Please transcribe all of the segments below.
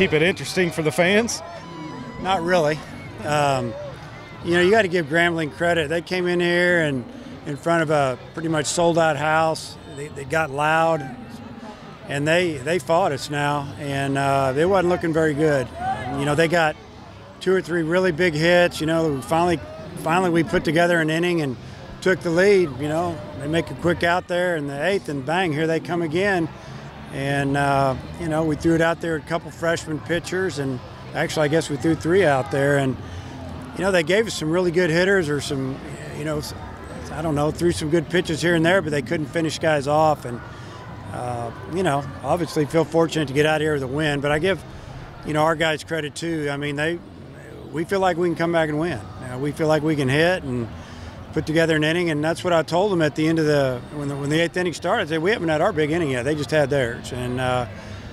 keep it interesting for the fans? Not really. You got to give Grambling credit. They came in here and in front of a pretty much sold-out house. They got loud, and they fought us now, and they wasn't looking very good. They got 2 or 3 really big hits. Finally we put together an inning and took the lead. They make a quick out there in the 8th, and bang, here they come again. And we threw it out there, a couple freshman pitchers, and actually I guess we threw 3 out there, and they gave us some really good hitters, or some, I don't know, threw some good pitches here and there, but they couldn't finish guys off. And, obviously feel fortunate to get out here with a win. But I give, our guys credit too. I mean, we feel like we can come back and win. We feel like we can hit and put together an inning, and that's what I told them at the end of when the 8th inning started. I said, we haven't had our big inning yet. They just had theirs. And,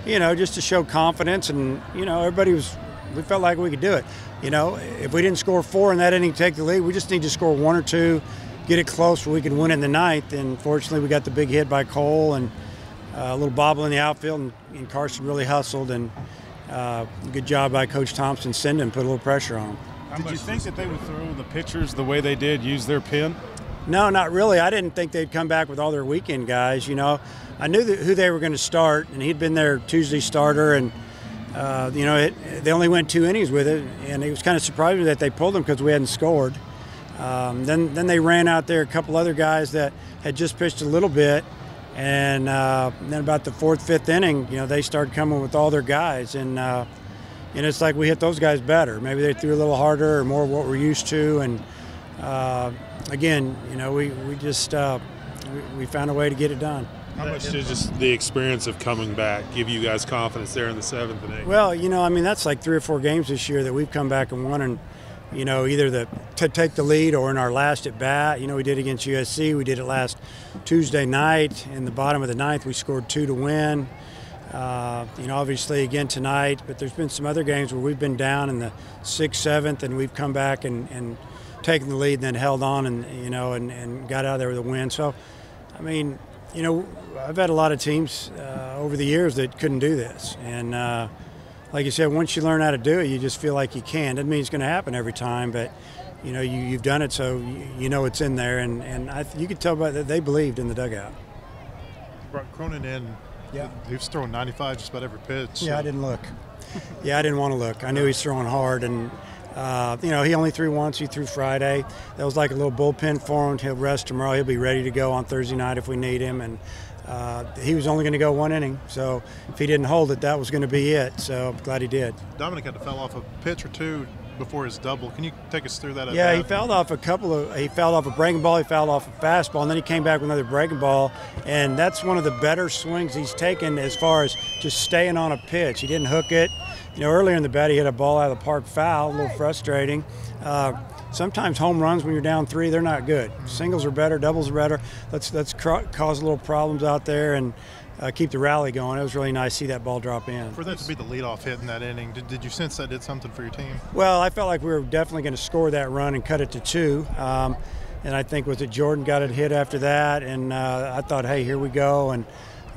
just to show confidence, and, we felt like we could do it. If we didn't score 4 in that inning to take the lead, we just need to score 1 or 2, get it close where we can win in the 9th. And fortunately, we got the big hit by Cole, and a little bobble in the outfield, and Carson really hustled, and good job by Coach Thompson. Put a little pressure on him. Did you think that they would throw the pitchers the way they did, use their pin? No, not really. I didn't think they'd come back with all their weekend guys. I knew who they were going to start, and he'd been their Tuesday starter, and they only went 2 innings with it, and it was kind of surprising that they pulled him because we hadn't scored. Then they ran out there a couple other guys that had just pitched a little bit, and then about the 4th, 5th inning, they started coming with all their guys, and it's like we hit those guys better. Maybe they threw a little harder or more of what we're used to, and again, we just we found a way to get it done. How much did just the experience of coming back give you guys confidence there in the 7th and 8th? Well, that's like 3 or 4 games this year that we've come back and won, and either to take the lead or in our last at bat. We did against USC. We did it last Tuesday night. In the bottom of the 9th, we scored 2 to win. Obviously again tonight, but there's been some other games where we've been down in the 6th, 7th, and we've come back and taken the lead, and then held on and got out of there with a win. So, I've had a lot of teams over the years that couldn't do this, and like you said, once you learn how to do it, you just feel like you can. Doesn't mean it's going to happen every time, but you've done it, so it's in there, and you could tell by that they believed in the dugout. Brought Cronin in. Yeah, he was throwing 95 just about every pitch. Yeah, I didn't look. I didn't want to look. I knew he was throwing hard, and he only threw once. He threw Friday. That was like a little bullpen for him. He'll rest tomorrow. He'll be ready to go on Thursday night if we need him, and he was only going to go 1 inning. So if he didn't hold it, that was going to be it. So I'm glad he did. Dominic had to foul off a pitch or 2 before his double. Can you take us through that? Yeah, he fouled off he fouled off a breaking ball, he fouled off a fastball, and then he came back with another breaking ball, and that's one of the better swings he's taken as far as just staying on a pitch. He didn't hook it. Earlier in the bat, he hit a ball out of the park foul, a little frustrating. Sometimes home runs when you're down 3, they're not good. Singles are better, doubles are better. Let's cause a little problems out there and keep the rally going. It was really nice to see that ball drop in. For that to be the leadoff hit in that inning, did you sense that did something for your team? Well, I felt like we were definitely going to score that run and cut it to 2. And I think Jordan got it hit after that, and I thought, hey, here we go. And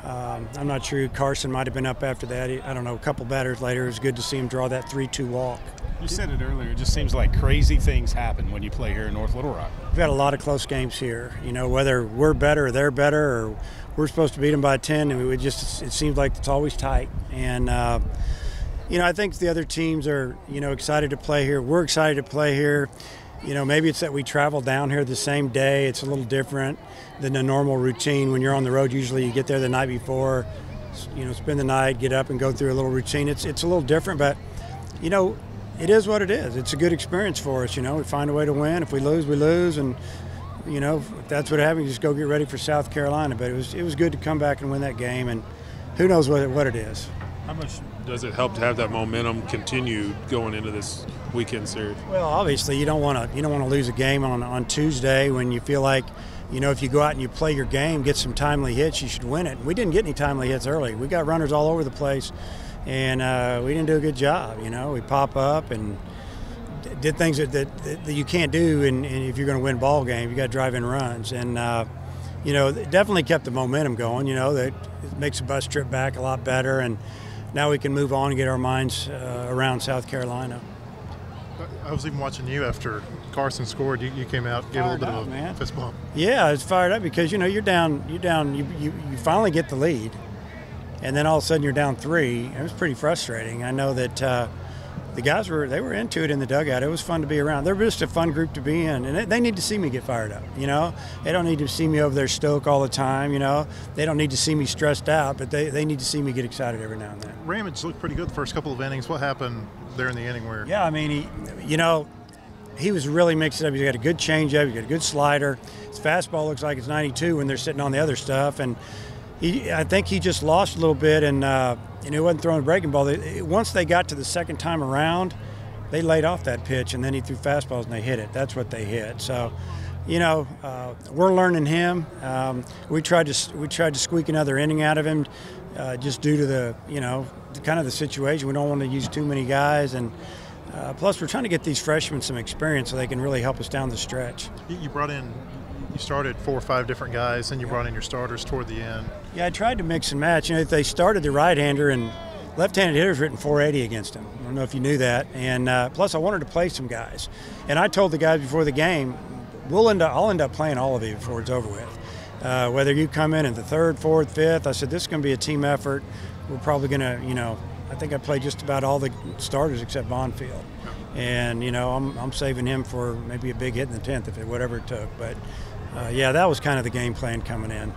I'm not sure, Carson might have been up after that. I don't know, a couple batters later. It was good to see him draw that 3-2 walk. You said it earlier, it just seems like crazy things happen when you play here in North Little Rock. We've had a lot of close games here. Whether we're better or they're better, or we're supposed to beat them by 10, and it seems like it's always tight. And I think the other teams are excited to play here. We're excited to play here. Maybe it's that we travel down here the same day. It's a little different than the normal routine. When you're on the road, usually you get there the night before, spend the night, get up and go through a little routine. It's a little different, but it is what it is. It's a good experience for us. We find a way to win. If we lose, we lose, and if that's what happens, just go get ready for South Carolina. But it was good to come back and win that game, and who knows what it is. How much does it help to have that momentum continue going into this weekend series? Well, obviously you don't want to lose a game on Tuesday when you feel like, if you go out and you play your game, get some timely hits, you should win it. We didn't get any timely hits early. We got runners all over the place, and we didn't do a good job. We pop up and did things that you can't do, and if you're going to win ball game, you got to drive in runs. And it definitely kept the momentum going. That it makes a bus trip back a lot better, and now we can move on and get our minds around South Carolina. I was even watching you after Carson scored. You came out, gave a little bit of a fist bump. Yeah, I was fired up because you're down. You finally get the lead, and then all of a sudden you're down 3. It was pretty frustrating. I know that the guys were into it in the dugout. It was fun to be around. They're just a fun group to be in, and they need to see me get fired up. They don't need to see me over there stoke all the time. They don't need to see me stressed out, but they need to see me get excited every now and then. Ramage looked pretty good the first couple of innings. What happened there in the inning where? Yeah, I mean, he was really mixed up. He's got a good changeup. He's got a good slider. His fastball looks like it's 92 when they're sitting on the other stuff. And I think he just lost a little bit, and he wasn't throwing a breaking ball. Once they got to the second time around, they laid off that pitch, and then he threw fastballs and they hit it. That's what they hit. So, we're learning him. We tried to squeak another inning out of him, just due to the kind of the situation. We don't want to use too many guys, and plus we're trying to get these freshmen some experience so they can really help us down the stretch. You started 4 or 5 different guys, and you brought in your starters toward the end. Yeah, I tried to mix and match. If they started the right-hander, and left-handed hitters written 480 against him. I don't know if you knew that. And plus I wanted to play some guys. And I told the guys before the game, I'll end up playing all of you before it's over with. Whether you come in the 3rd, 4th, 5th, I said this is going to be a team effort. We're probably going to, I think I played just about all the starters except Bonfield. And, I'm saving him for maybe a big hit in the 10th, whatever it took. But, yeah, that was kind of the game plan coming in.